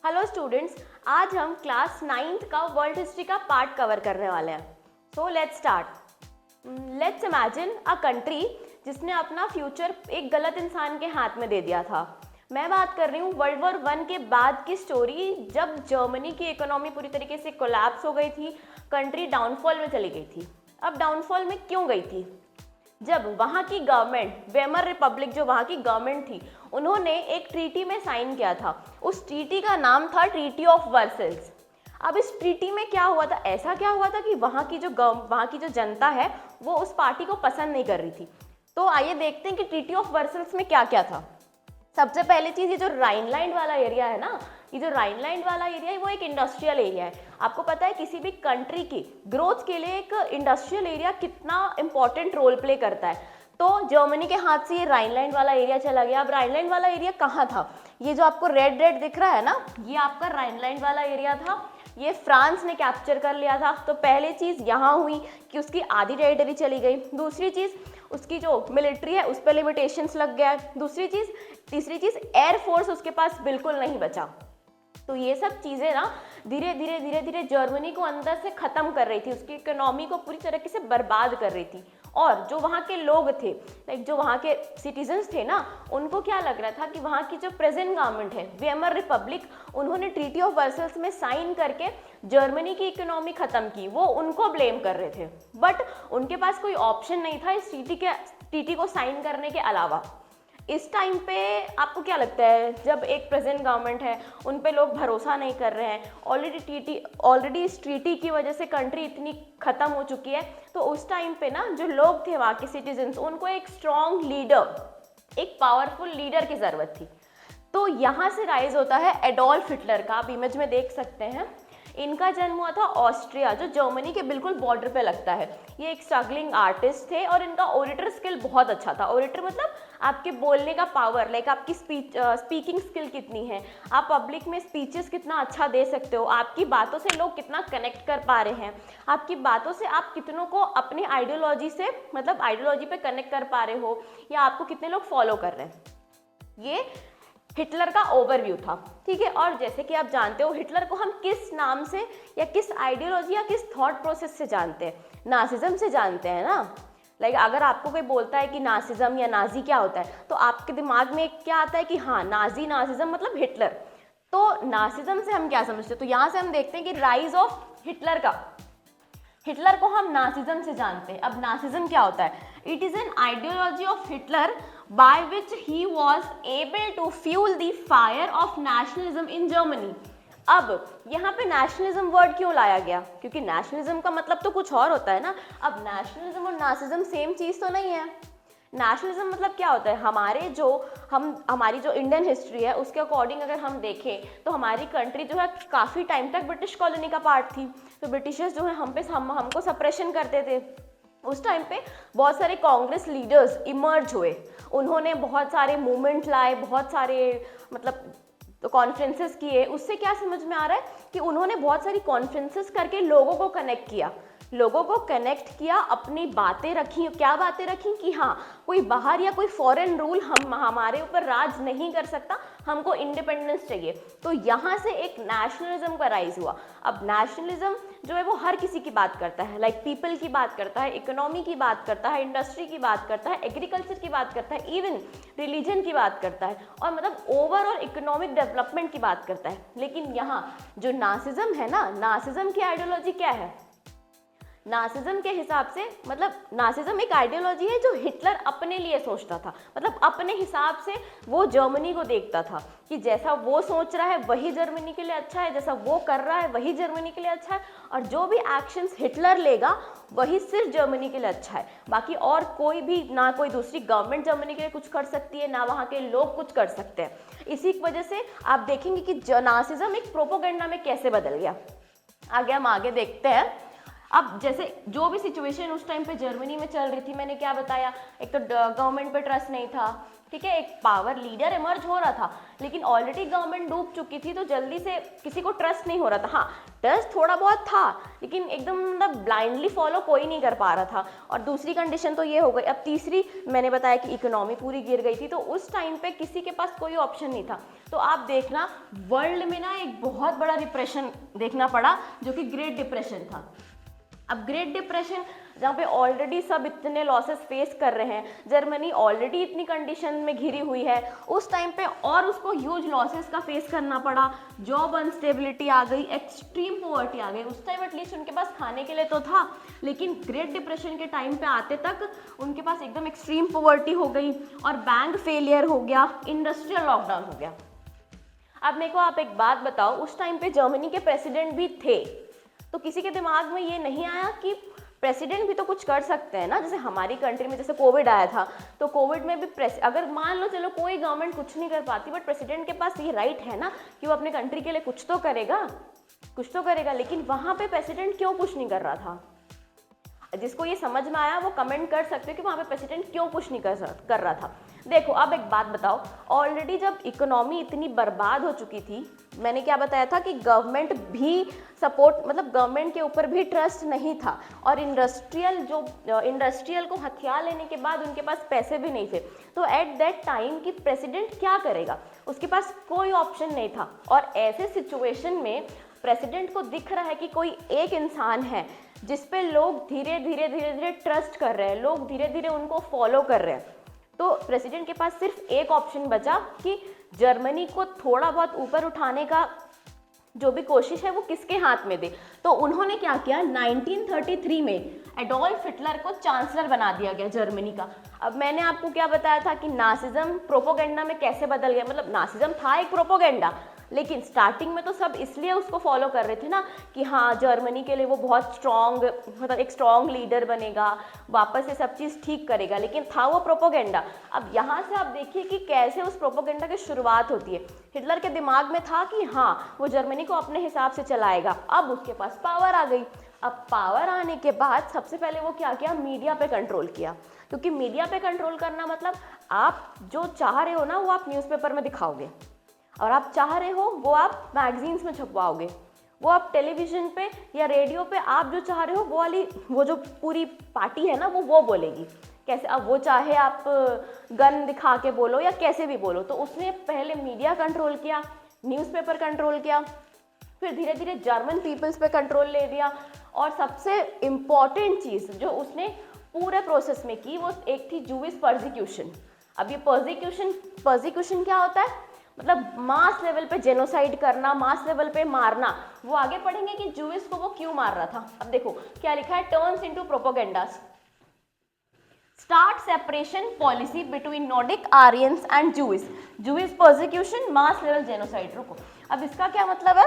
Hello students, आज हम class 9th का वर्ल्ड हिस्ट्री का पार्ट कवर करने वाले हैं। So let's start. Let's imagine a country जिसने अपना फ्यूचर एक गलत इंसान के हाथ में दे दिया था। मैं बात कर रही हूँ वर्ल्ड वॉर 1 के बाद की स्टोरी, जब जर्मनी की इकोनॉमी पूरी तरीके से कोलैप्स हो गई थी, कंट्री डाउनफॉल में चली गई थी। अब डाउनफॉल में क्यों गई थी? जब वहाँ की गवर्नमेंट, वेमर रिपब्लिक जो वहाँ की गवर्नमेंट थी, उन्होंने एक ट्रीटी में साइन किया था। उस ट्रीटी का नाम था ट्रीटी ऑफ वर्सल्स। अब इस ट्रीटी में क्या हुआ था, ऐसा क्या हुआ था कि वहाँ की जो जनता है वो उस पार्टी को पसंद नहीं कर रही थी। तो आइए देखते हैं कि ट्रीटी ऑफ वर्सल्स में क्या क्या था। सबसे पहली चीज़, ये जो राइनलैंड वाला एरिया है ना, ये जो राइनलैंड वाला एरिया है वो एक इंडस्ट्रियल एरिया है। आपको पता है किसी भी कंट्री की ग्रोथ के लिए एक इंडस्ट्रियल एरिया कितना इंपॉर्टेंट रोल प्ले करता है। तो जर्मनी के हाथ से ये राइनलैंड वाला एरिया चला गया। अब राइनलैंड वाला एरिया कहाँ था? ये जो आपको रेड रेड दिख रहा है ना, ये आपका राइनलैंड वाला एरिया था। ये फ्रांस ने कैप्चर कर लिया था। तो पहली चीज़ यहाँ हुई कि उसकी आधी टेरिटरी चली गई। दूसरी चीज़, उसकी जो मिलिट्री है उस पर लिमिटेशंस लग गया। तीसरी चीज़, एयर फोर्स उसके पास बिल्कुल नहीं बचा। तो ये सब चीज़ें ना धीरे धीरे जर्मनी को अंदर से ख़त्म कर रही थी, उसकी इकोनॉमी को पूरी तरीके से बर्बाद कर रही थी। और जो वहाँ के लोग थे, लाइक जो वहाँ के सिटीजन्स थे ना, उनको क्या लग रहा था कि वहाँ की जो प्रेजेंट गवर्नमेंट है, वेमर रिपब्लिक, उन्होंने ट्रीटी ऑफ वर्सल्स में साइन करके जर्मनी की इकोनॉमी ख़त्म की। वो उनको ब्लेम कर रहे थे, बट उनके पास कोई ऑप्शन नहीं था इस ट्रीटी को साइन करने के अलावा। इस टाइम पे आपको क्या लगता है, जब एक प्रेजेंट गवर्नमेंट है उन पे लोग भरोसा नहीं कर रहे हैं, ऑलरेडी इस ट्रीटी की वजह से कंट्री इतनी ख़त्म हो चुकी है, तो उस टाइम पे ना जो लोग थे वहाँ के सिटीजन्स, उनको एक स्ट्रॉन्ग लीडर, एक पावरफुल लीडर की ज़रूरत थी। तो यहाँ से राइज होता है एडोल्फ हिटलर का। आप इमेज में देख सकते हैं, इनका जन्म हुआ था ऑस्ट्रिया, जो जर्मनी के बिल्कुल बॉर्डर पे लगता है। ये एक स्ट्रगलिंग आर्टिस्ट थे और इनका ओरेटर स्किल बहुत अच्छा था। ओरेटर मतलब आपके बोलने का पावर, लाइक आपकी स्पीकिंग स्किल कितनी है, आप पब्लिक में स्पीचेस कितना अच्छा दे सकते हो, आपकी बातों से लोग कितना कनेक्ट कर पा रहे हैं, आपकी बातों से आप कितनों को अपनी आइडियोलॉजी से, मतलब आइडियोलॉजी पे कनेक्ट कर पा रहे हो, या आपको कितने लोग फॉलो कर रहे हैं। ये हिटलर का ओवरव्यू था, ठीक है। और जैसे कि आप जानते हो, हिटलर को हम किस नाम से या किस आइडियोलॉजी या किस थॉट प्रोसेस से जानते हैं? नासिज्म से जानते हैं ना। लाइक अगर आपको कोई बोलता है कि नासिज्म या नाजी क्या होता है, तो आपके दिमाग में क्या आता है कि हाँ, नासिज्म मतलब हिटलर। तो नासिज्म से हम क्या समझते हैं? तो यहाँ से हम देखते हैं कि राइज ऑफ हिटलर को हम नासिज्म से जानते हैं। अब नासिज्म क्या होता है? It is an ideology of Hitler by which he was able to fuel the fire of nationalism in Germany। अब यहाँ पे नेशनलिज्म वर्ड क्यों लाया गया? क्योंकि नेशनलिज्म का मतलब तो कुछ और होता है ना। अब नेशनलिज्म और नासिज्म सेम चीज़ तो नहीं है। नेशनलिज्म मतलब क्या होता है? हमारी जो इंडियन हिस्ट्री है उसके अकॉर्डिंग अगर हम देखें तो हमारी कंट्री जो है काफ़ी टाइम तक ब्रिटिश कॉलोनी का पार्ट थी। तो ब्रिटिशर्स जो है हमको सप्रेशन करते थे। उस टाइम पे बहुत सारे कांग्रेस लीडर्स इमर्ज हुए, उन्होंने बहुत सारे मूवमेंट लाए, बहुत सारे मतलब कॉन्फ्रेंसेस किए। उससे क्या समझ में आ रहा है कि उन्होंने बहुत सारी कॉन्फ्रेंसेस करके लोगों को कनेक्ट किया, अपनी बातें रखी। क्या बातें रखी? कि हाँ, कोई बाहर या कोई फॉरेन रूल हमारे ऊपर राज नहीं कर सकता, हमको इंडिपेंडेंस चाहिए। तो यहाँ से एक नेशनलिज्म का राइज हुआ। अब नेशनलिज्म जो है वो हर किसी की बात करता है, लाइक पीपल की बात करता है, इकोनॉमी की बात करता है, इंडस्ट्री की बात करता है, एग्रीकल्चर की बात करता है, इवन रिलीजन की बात करता है, और मतलब ओवरऑल इकोनॉमिक डेवलपमेंट की बात करता है। लेकिन यहाँ जो नासिज्म है ना, नासिज्म की आइडियोलॉजी क्या है? नासिज्म के हिसाब से, मतलब नासिज्म एक आइडियोलॉजी है जो हिटलर अपने लिए सोचता था, मतलब अपने हिसाब से वो जर्मनी को देखता था कि जैसा वो सोच रहा है वही जर्मनी के लिए अच्छा है, जैसा वो कर रहा है वही जर्मनी के लिए अच्छा है, और जो भी एक्शंस हिटलर लेगा वही सिर्फ जर्मनी के लिए अच्छा है। बाकी और कोई भी, ना कोई दूसरी गवर्नमेंट जर्मनी के लिए कुछ कर सकती है, ना वहाँ के लोग कुछ कर सकते हैं। इसी की वजह से आप देखेंगे कि नासिज्म एक प्रोपोगेंडा में कैसे बदल गया। हम आगे देखते हैं। अब जैसे जो भी सिचुएशन उस टाइम पे जर्मनी में चल रही थी, मैंने क्या बताया, एक तो गवर्नमेंट पे ट्रस्ट नहीं था, ठीक है, एक पावर लीडर इमर्ज हो रहा था, लेकिन ऑलरेडी गवर्नमेंट डूब चुकी थी, तो जल्दी से किसी को ट्रस्ट नहीं हो रहा था। हाँ, ट्रस्ट थोड़ा बहुत था, लेकिन एकदम मतलब ब्लाइंडली फॉलो कोई नहीं कर पा रहा था। और दूसरी कंडीशन तो ये हो गई। अब तीसरी मैंने बताया कि इकोनॉमी पूरी गिर गई थी, तो उस टाइम पे किसी के पास कोई ऑप्शन नहीं था। तो आप देखना वर्ल्ड में ना एक बहुत बड़ा डिप्रेशन देखना पड़ा, जो कि ग्रेट डिप्रेशन था। अब ग्रेट डिप्रेशन जहाँ पे ऑलरेडी सब इतने लॉसेस फेस कर रहे हैं, जर्मनी ऑलरेडी इतनी कंडीशन में घिरी हुई है, उस टाइम पे और उसको ह्यूज लॉसेस का फेस करना पड़ा, जॉब अनस्टेबिलिटी आ गई, एक्सट्रीम पॉवर्टी आ गई। उस टाइम एटलीस्ट उनके पास खाने के लिए तो था, लेकिन ग्रेट डिप्रेशन के टाइम पे आते तक उनके पास एकदम एक्सट्रीम पॉवर्टी हो गई और बैंक फेलियर हो गया, इंडस्ट्रियल लॉकडाउन हो गया। अब मेरे को आप एक बात बताओ, उस टाइम पे जर्मनी के प्रेसिडेंट भी थे, तो किसी के दिमाग में ये नहीं आया कि प्रेसिडेंट भी तो कुछ कर सकते हैं ना। जैसे हमारी कंट्री में जैसे कोविड आया था, तो कोविड में भी अगर मान लो चलो कोई गवर्नमेंट कुछ नहीं कर पाती, बट प्रेसिडेंट के पास ये राइट है ना कि वो अपने कंट्री के लिए कुछ तो करेगा। लेकिन वहाँ पे प्रेसिडेंट क्यों कुछ नहीं कर रहा था? जिसको ये समझ में आया वो कमेंट कर सकते हो कि वहाँ पे प्रेसिडेंट क्यों कुछ नहीं कर रहा था। देखो अब एक बात बताओ, ऑलरेडी जब इकोनॉमी इतनी बर्बाद हो चुकी थी, मैंने क्या बताया था कि गवर्नमेंट भी सपोर्ट, मतलब गवर्नमेंट के ऊपर भी ट्रस्ट नहीं था, और इंडस्ट्रियल को हथियार लेने के बाद उनके पास पैसे भी नहीं थे। तो एट दैट टाइम कि प्रेसिडेंट क्या करेगा, उसके पास कोई ऑप्शन नहीं था। और ऐसे सिचुएशन में प्रेसिडेंट को दिख रहा है कि कोई एक इंसान है जिस पे लोग धीरे धीरे ट्रस्ट कर रहे हैं, लोग धीरे धीरे उनको फॉलो कर रहे हैं। तो प्रेसिडेंट के पास सिर्फ एक ऑप्शन बचा कि जर्मनी को थोड़ा बहुत ऊपर उठाने का जो भी कोशिश है वो किसके हाथ में दे। तो उन्होंने क्या किया, 1933 में एडोल्फ हिटलर को चांसलर बना दिया गया जर्मनी का। अब मैंने आपको क्या बताया था कि नासिज्म प्रोपोगेंडा में कैसे बदल गया, मतलब नासिज्म था एक प्रोपोगेंडा, लेकिन स्टार्टिंग में तो सब इसलिए उसको फॉलो कर रहे थे ना कि हाँ जर्मनी के लिए वो बहुत स्ट्रॉन्ग, मतलब एक स्ट्रॉन्ग लीडर बनेगा, वापस से सब चीज़ ठीक करेगा, लेकिन था वो प्रोपोगेंडा। अब यहाँ से आप देखिए कि कैसे उस प्रोपोगेंडा की शुरुआत होती है। हिटलर के दिमाग में था कि हाँ वो जर्मनी को अपने हिसाब से चलाएगा। अब उसके पास पावर आ गई। अब पावर आने के बाद सबसे पहले वो क्या किया, मीडिया पे कंट्रोल किया, क्योंकि मीडिया पे कंट्रोल करना मतलब आप जो चाह रहे हो ना वो आप न्यूज़पेपर में दिखाओगे, और आप चाह रहे हो वो आप मैगजीन्स में छपवाओगे, वो आप टेलीविज़न पे या रेडियो पे आप जो चाह रहे हो वो जो पूरी पार्टी है ना वो बोलेगी। कैसे, अब वो चाहे आप गन दिखा के बोलो या कैसे भी बोलो। तो उसने पहले मीडिया कंट्रोल किया, न्यूज़पेपर कंट्रोल किया, फिर धीरे धीरे जर्मन पीपल्स पे कंट्रोल ले लिया। और सबसे इम्पॉर्टेंट चीज़ जो उसने पूरे प्रोसेस में की वो एक थी जूइश परसिक्यूशन। अब ये परसिक्यूशन क्या होता है, मतलब मास लेवल पे जेनोसाइड करना, मास लेवल पे मारना। वो आगे पढ़ेंगे कि जूइश को वो क्यों मार रहा था। अब देखो क्या लिखा है, turns into propagandas, start separation policy between Nordic Aryans and Jewish, Jewish persecution, mass level genocide. रुको, अब इसका क्या मतलब है,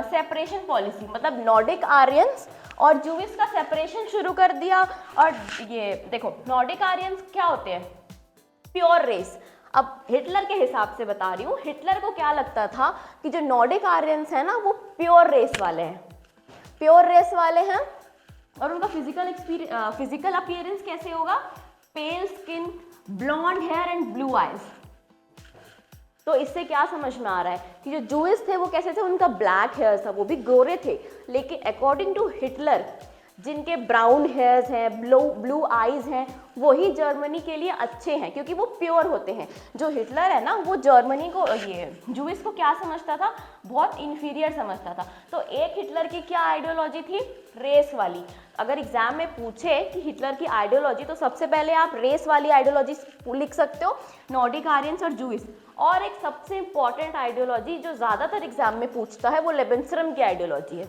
सेपरेशन पॉलिसी मतलब नॉर्डिक आर्यंस और जूइश का सेपरेशन शुरू कर दिया। और ये देखो नॉर्डिक आर्यंस क्या होते हैं, प्योर रेस। अब हिटलर के हिसाब से बता रही हूँ, हिटलर को क्या लगता था कि जो नॉर्डिक आर्यंस है ना वो प्योर रेस वाले हैं, और उनका फिजिकल अपीयरेंस कैसे होगा, pale skin, blonde hair and blue eyes. तो इससे क्या समझ में आ रहा है कि जो जूइश थे वो कैसे थे, उनका ब्लैक हेयर था, वो भी गोरे थे, लेकिन अकॉर्डिंग टू हिटलर जिनके ब्राउन हेयर्स हैं, ब्लू आइज हैं, वही जर्मनी के लिए अच्छे हैं क्योंकि वो प्योर होते हैं। जो हिटलर है ना वो जर्मनी को, ये जूइश को क्या समझता था, बहुत इन्फीरियर समझता था। तो एक हिटलर की क्या आइडियोलॉजी थी, रेस वाली। अगर एग्जाम में पूछे कि हिटलर की आइडियोलॉजी, तो सबसे पहले आप रेस वाली आइडियोलॉजी लिख सकते हो, नॉर्डिक आर्यंस और जूइश। और एक सबसे इंपॉर्टेंट आइडियोलॉजी जो ज़्यादातर एग्जाम में पूछता है वो लेबेंस्ट्रम की आइडियोलॉजी है।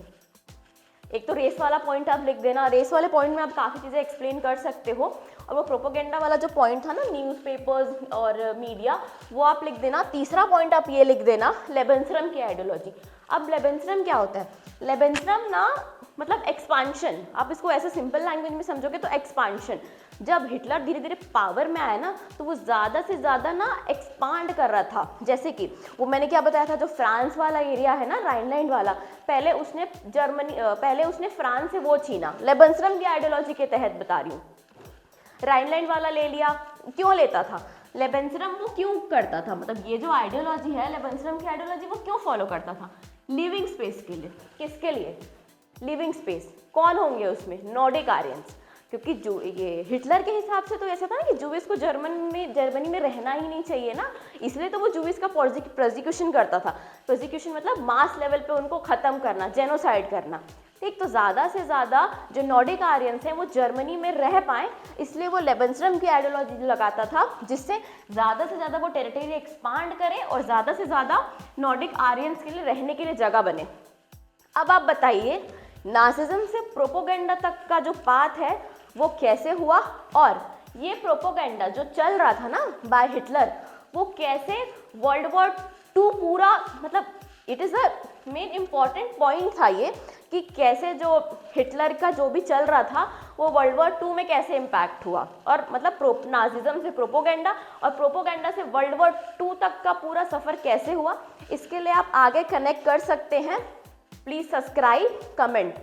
एक तो रेस वाला पॉइंट आप लिख देना, रेस वाले पॉइंट में आप काफ़ी चीज़ें एक्सप्लेन कर सकते हो, और वो प्रोपोगेंडा वाला जो पॉइंट था ना न्यूज़पेपर्स और मीडिया, वो आप लिख देना। तीसरा पॉइंट आप ये लिख देना, लेबेंस्ट्रम की आइडियोलॉजी। अब लेबेंस्ट्रम क्या होता है, लेबेंस्ट्रम ना मतलब एक्सपांशन, आप इसको ऐसे सिंपल लैंग्वेज में समझोगे तो एक्सपांशन। जब हिटलर धीरे धीरे पावर में आया ना तो वो ज़्यादा से ज़्यादा ना एक्सपांड कर रहा था। जैसे कि वो मैंने क्या बताया था, जो फ्रांस वाला एरिया है ना, राइनलैंड वाला, पहले उसने फ्रांस से वो छीना, लेबेंस्ट्रम की आइडियोलॉजी के तहत बता रही हूँ। राइनलैंड वाला ले लिया, क्यों लेता था, लेबेंसरम वो क्यों करता था, मतलब ये जो आइडियोलॉजी है लेबेंसरम की आइडियोलॉजी वो क्यों फॉलो करता था? लिविंग स्पेस के लिए। किसके लिए? Living space. कौन होंगे उसमें? Nordic Aryans. क्योंकि जो ये हिटलर के हिसाब से तो ऐसा था ना कि जूविस को जर्मनी में रहना ही नहीं चाहिए ना, इसलिए तो वो जूविस का प्रोसिक्यूशन करता था। प्रोसिक्यूशन मतलब मास लेवल पे उनको ख़त्म करना, जेनोसाइड करना। ठीक, तो ज़्यादा से ज़्यादा जो नॉर्डिक आर्यंस हैं वो जर्मनी में रह पाएँ, इसलिए वो लेबेंसरम की आइडियोलॉजी लगाता था, जिससे ज़्यादा से ज़्यादा वो टेरिटरी एक्सपांड करे और ज़्यादा से ज़्यादा नॉर्डिक आर्यंस के लिए रहने के लिए जगह बने। अब आप बताइए, नाजिज्म से प्रोपोगेंडा तक का जो पाथ है वो कैसे हुआ, और ये प्रोपोगेंडा जो चल रहा था ना बाय हिटलर, वो कैसे वर्ल्ड वॉर 2 पूरा, मतलब it is a main important point था ये, कि कैसे जो हिटलर का जो भी चल रहा था वो वर्ल्ड वॉर 2 में कैसे इम्पैक्ट हुआ, और मतलब नाजिज्म से प्रोपोगेंडा और प्रोपोगेंडा से वर्ल्ड वॉर 2 तक का पूरा सफ़र कैसे हुआ, इसके लिए आप आगे कनेक्ट कर सकते हैं। Please subscribe, comment.